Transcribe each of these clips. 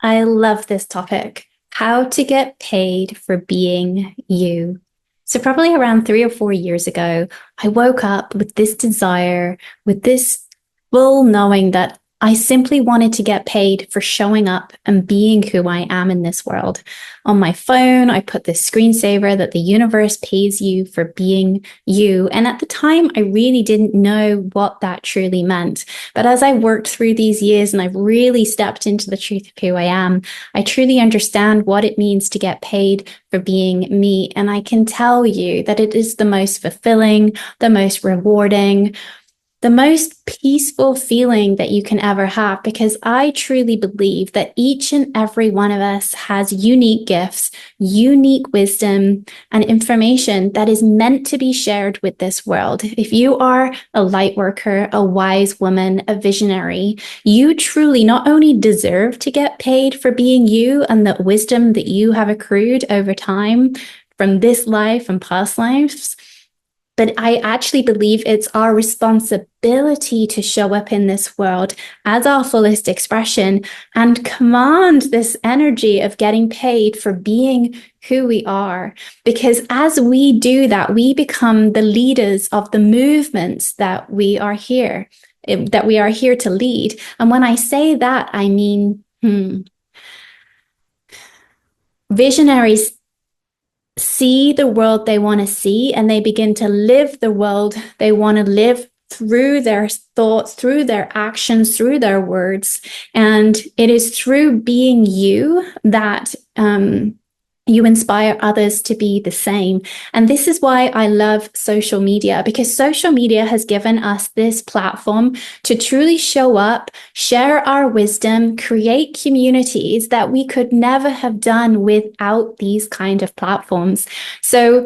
I love this topic. How to get paid for being you. So, probably around 3 or 4 years ago, I woke up with this desire, with this full knowing that I simply wanted to get paid for showing up and being who I am in this world. On my phone, I put this screensaver that the universe pays you for being you. And at the time, I really didn't know what that truly meant. But as I worked through these years and I've really stepped into the truth of who I am, I truly understand what it means to get paid for being me. And I can tell you that it is the most fulfilling, the most rewarding, the most peaceful feeling that you can ever have, because I truly believe that each and every one of us has unique gifts, unique wisdom, and information that is meant to be shared with this world. If you are a light worker, a wise woman, a visionary, you truly not only deserve to get paid for being you and the wisdom that you have accrued over time from this life and past lives, but I actually believe it's our responsibility to show up in this world as our fullest expression and command this energy of getting paid for being who we are. Because as we do that, we become the leaders of the movements that we are here to lead. And when I say that, I mean, visionaries see the world they want to see, and they begin to live the world they want to live through their thoughts, through their actions, through their words. And it is through being you that you inspire others to be the same. And this is why I love social media, because social media has given us this platform to truly show up, share our wisdom, create communities that we could never have done without these kind of platforms. So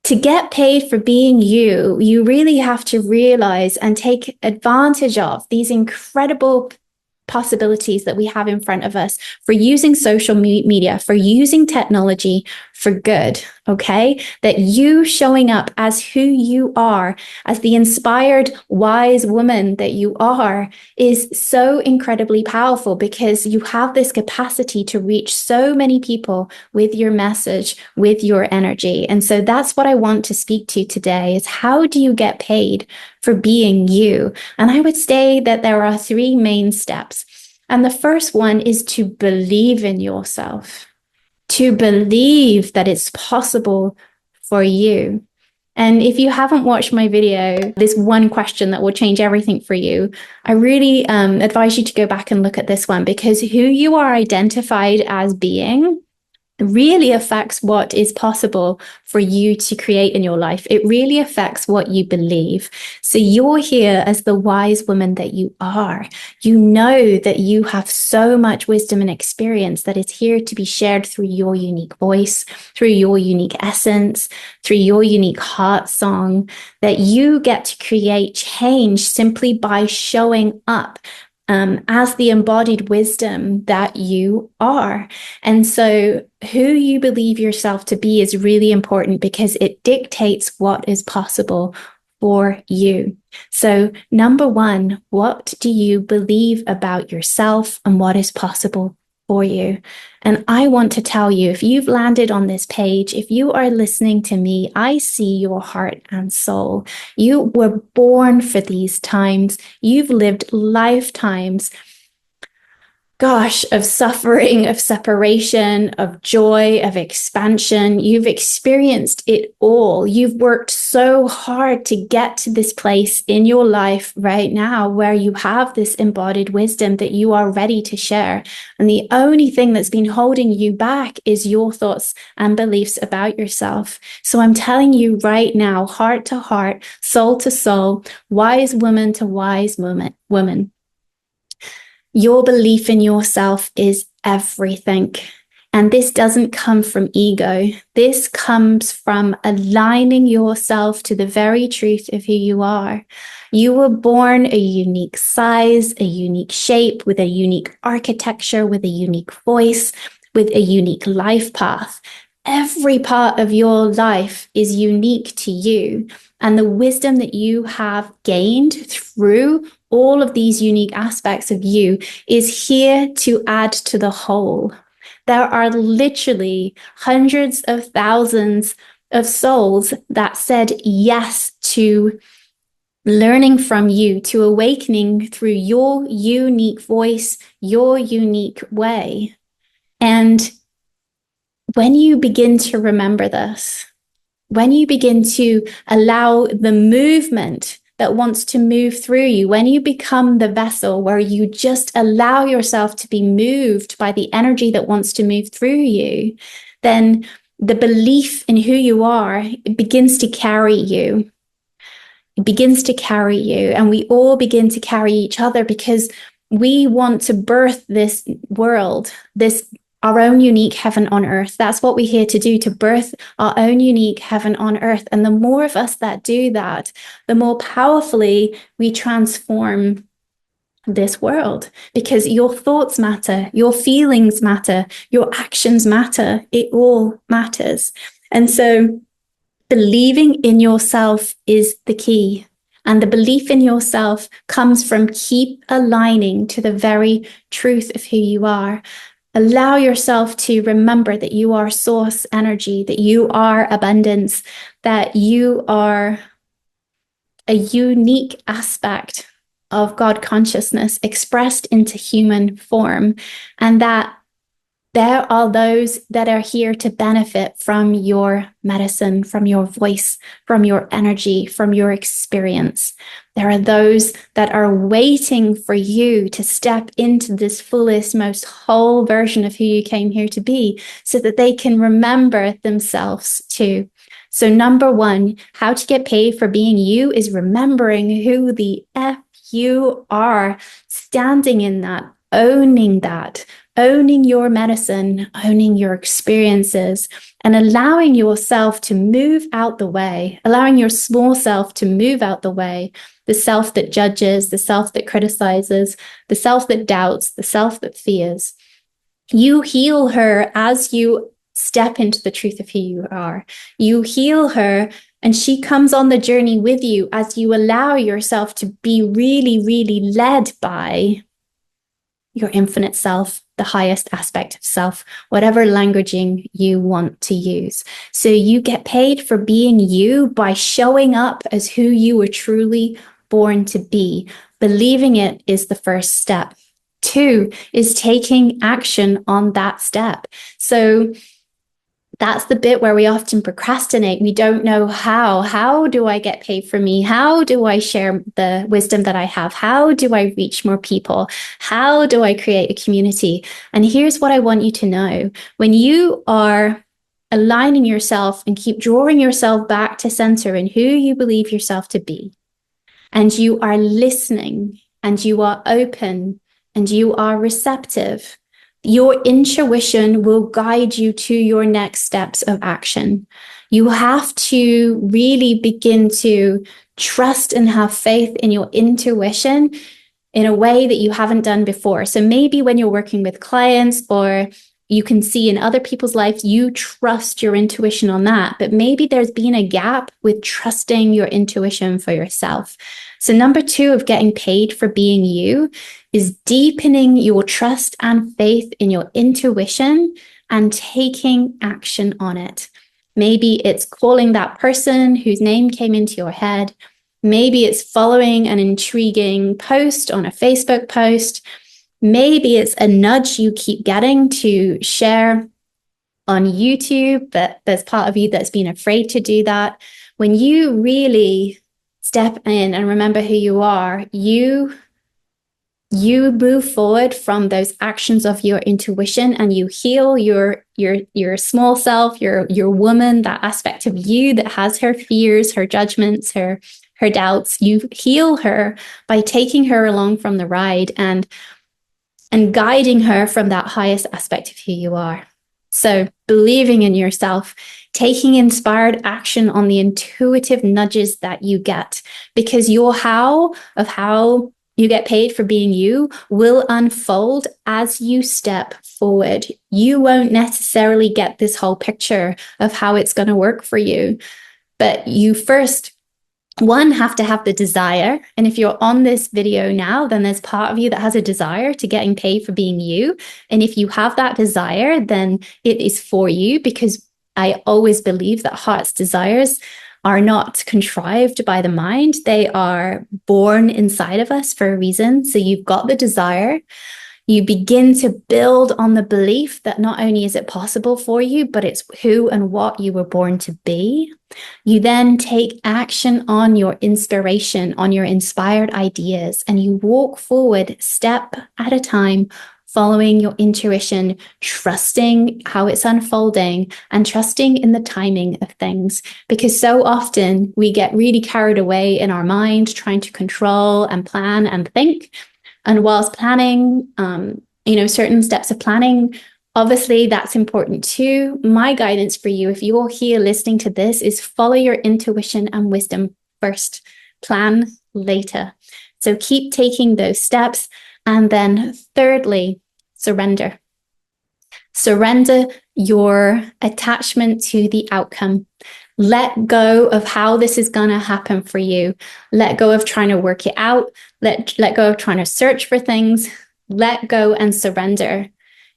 to get paid for being you, you really have to realize and take advantage of these incredible possibilities that we have in front of us for using social media, for using technology for good, okay? That you showing up as who you are, as the inspired, wise woman that you are, is so incredibly powerful, because you have this capacity to reach so many people with your message, with your energy. And so that's what I want to speak to today, is how do you get paid for being you? And I would say that there are 3 main steps. And the first one is to believe in yourself, to believe that it's possible for you. And if you haven't watched my video, this one question that will change everything for you, I really advise you to go back and look at this one, because who you are identified as being really affects what is possible for you to create in your life. It really affects what you believe. So you're here as the wise woman that you are. You know that you have so much wisdom and experience that is here to be shared through your unique voice, through your unique essence, through your unique heart song, that you get to create change simply by showing up as the embodied wisdom that you are. And so who you believe yourself to be is really important, because it dictates what is possible for you. So number 1, what do you believe about yourself and what is possible for you? And I want to tell you, if you've landed on this page, if you are listening to me, I see your heart and soul. You were born for these times. You've lived lifetimes, of suffering, of separation, of joy, of expansion. You've experienced it all. You've worked so hard to get to this place in your life right now where you have this embodied wisdom that you are ready to share. And the only thing that's been holding you back is your thoughts and beliefs about yourself. So I'm telling you right now, heart to heart, soul to soul, wise woman to wise woman, your belief in yourself is everything. And this doesn't come from ego. This comes from aligning yourself to the very truth of who you are. You were born a unique size, a unique shape, with a unique architecture, with a unique voice, with a unique life path. Every part of your life is unique to you. and the wisdom that you have gained through all of these unique aspects of you is here to add to the whole. There are literally hundreds of thousands of souls that said yes to learning from you, to awakening through your unique voice, your unique way. And when you begin to remember this, when you begin to allow the movement that wants to move through you, when you become the vessel where you just allow yourself to be moved by the energy that wants to move through you, then the belief in who you are, it begins to carry you. It begins to carry you, and we all begin to carry each other because we want to birth this world, this our own unique heaven on earth. That's what we're here to do, to birth our own unique heaven on earth. And the more of us that do that, the more powerfully we transform this world, because your thoughts matter, your feelings matter, your actions matter. It all matters. And so believing in yourself is the key. And the belief in yourself comes from keep aligning to the very truth of who you are. Allow yourself to remember that you are source energy, that you are abundance, that you are a unique aspect of God consciousness expressed into human form, and that there are those that are here to benefit from your medicine, from your voice, from your energy, from your experience. There are those that are waiting for you to step into this fullest, most whole version of who you came here to be, so that they can remember themselves too. So number one, how to get paid for being you is remembering who the F you are, standing in that, owning your medicine, owning your experiences, and allowing yourself to move out the way, allowing your small self to move out the way, the self that judges, the self that criticizes, the self that doubts, the self that fears. You heal her as you step into the truth of who you are. You heal her, and she comes on the journey with you as you allow yourself to be really, really led by your infinite self, the highest aspect of self, whatever languaging you want to use. So you get paid for being you by showing up as who you were truly born to be. Believing it is the first step. 2 is taking action on that step. So that's the bit where we often procrastinate. We don't know how. How do I get paid for me? How do I share the wisdom that I have? How do I reach more people? How do I create a community? And here's what I want you to know. When you are aligning yourself and keep drawing yourself back to center in who you believe yourself to be, and you are listening, and you are open, and you are receptive, your intuition will guide you to your next steps of action. You have to really begin to trust and have faith in your intuition in a way that you haven't done before. So maybe when you're working with clients, or you can see in other people's lives, you trust your intuition on that. But maybe there's been a gap with trusting your intuition for yourself. So number 2 of getting paid for being you is deepening your trust and faith in your intuition and taking action on it. Maybe it's calling that person whose name came into your head. Maybe it's following an intriguing post on a Facebook post. Maybe it's a nudge you keep getting to share on YouTube, but there's part of you that's been afraid to do that. When you really step in and remember who you are, you move forward from those actions of your intuition, and you heal your small self, your woman, that aspect of you that has her fears, her judgments, her doubts. You heal her by taking her along from the ride and guiding her from that highest aspect of who you are. So believing in yourself, taking inspired action on the intuitive nudges that you get, because your how you get paid for being you will unfold as you step forward. You won't necessarily get this whole picture of how it's going to work for you, but you first one, have to have the desire. And if you're on this video now, then there's part of you that has a desire to getting paid for being you. And if you have that desire, then it is for you, because I always believe that heart's desires are not contrived by the mind. They are born inside of us for a reason. So you've got the desire. You begin to build on the belief that not only is it possible for you, but it's who and what you were born to be. You then take action on your inspiration, on your inspired ideas, and you walk forward step at a time, following your intuition, trusting how it's unfolding and trusting in the timing of things. Because so often we get really carried away in our mind, trying to control and plan and think. And whilst planning, certain steps of planning, obviously that's important too. My guidance for you, if you're here listening to this, is follow your intuition and wisdom first, plan later. So keep taking those steps. And then thirdly, surrender. Surrender your attachment to the outcome. Let go of how this is going to happen for you. Let go of trying to work it out. Let go of trying to search for things. Let go and surrender.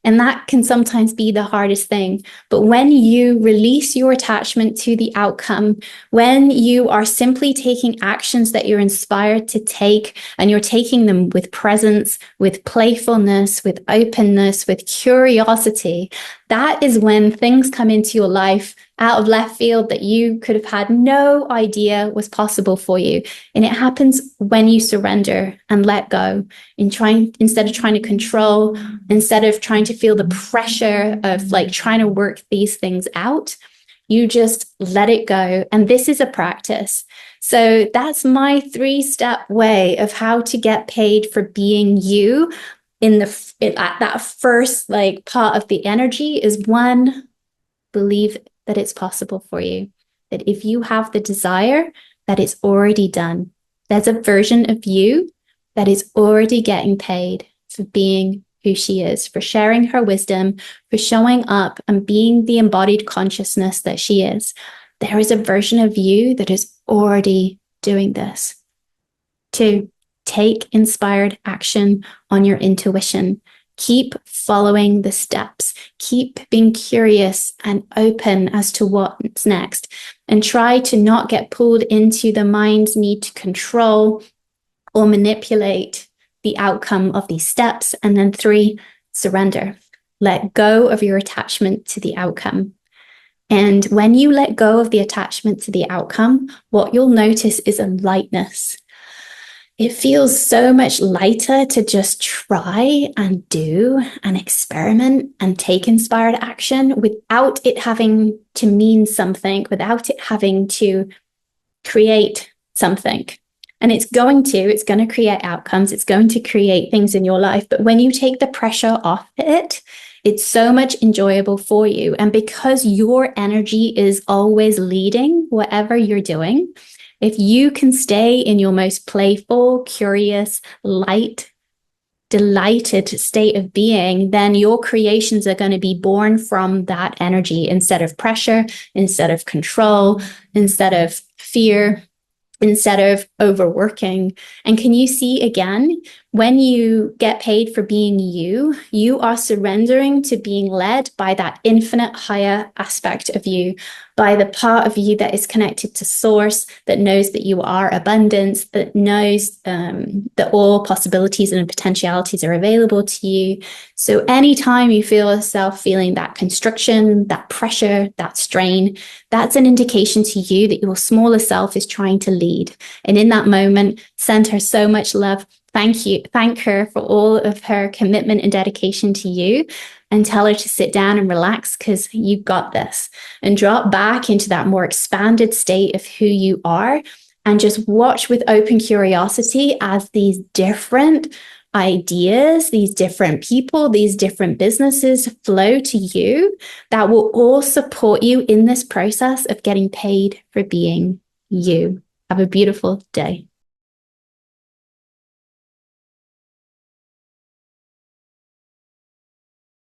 And that can sometimes be the hardest thing. But when you release your attachment to the outcome, when you are simply taking actions that you're inspired to take, and you're taking them with presence, with playfulness, with openness, with curiosity, that is when things come into your life out of left field that you could have had no idea was possible for you. And it happens when you surrender and let go, instead of trying to control, instead of trying to feel the pressure of like trying to work these things out. You just let it go. And this is a practice. So that's my 3-step way of how to get paid for being you. At that first part of the energy is, one, believe that it's possible for you. That if you have the desire, that it's already done. There's a version of you that is already getting paid for being who she is, for sharing her wisdom, for showing up and being the embodied consciousness that she is. There is a version of you that is already doing this. 2, take inspired action on your intuition. Keep following the steps. Keep being curious and open as to what's next. And try to not get pulled into the mind's need to control or manipulate the outcome of these steps. And then 3, surrender. Let go of your attachment to the outcome. And when you let go of the attachment to the outcome, what you'll notice is a lightness. It feels so much lighter to just try and do and experiment and take inspired action without it having to mean something, without it having to create something. And it's going to create outcomes. It's going to create things in your life. But when you take the pressure off it, it's so much enjoyable for you. And because your energy is always leading whatever you're doing, if you can stay in your most playful, curious, light, delighted state of being, then your creations are going to be born from that energy instead of pressure, instead of control, instead of fear, instead of overworking. And can you see again, when you get paid for being you, you are surrendering to being led by that infinite higher aspect of you, by the part of you that is connected to source, that knows that you are abundance, that knows that all possibilities and potentialities are available to you. So anytime you feel yourself feeling that constriction, that pressure, that strain, that's an indication to you that your smaller self is trying to lead. And in that moment, send her so much love. Thank her for all of her commitment and dedication to you, and tell her to sit down and relax, because you've got this, and drop back into that more expanded state of who you are, and just watch with open curiosity as these different ideas, these different people, these different businesses flow to you that will all support you in this process of getting paid for being you. Have a beautiful day.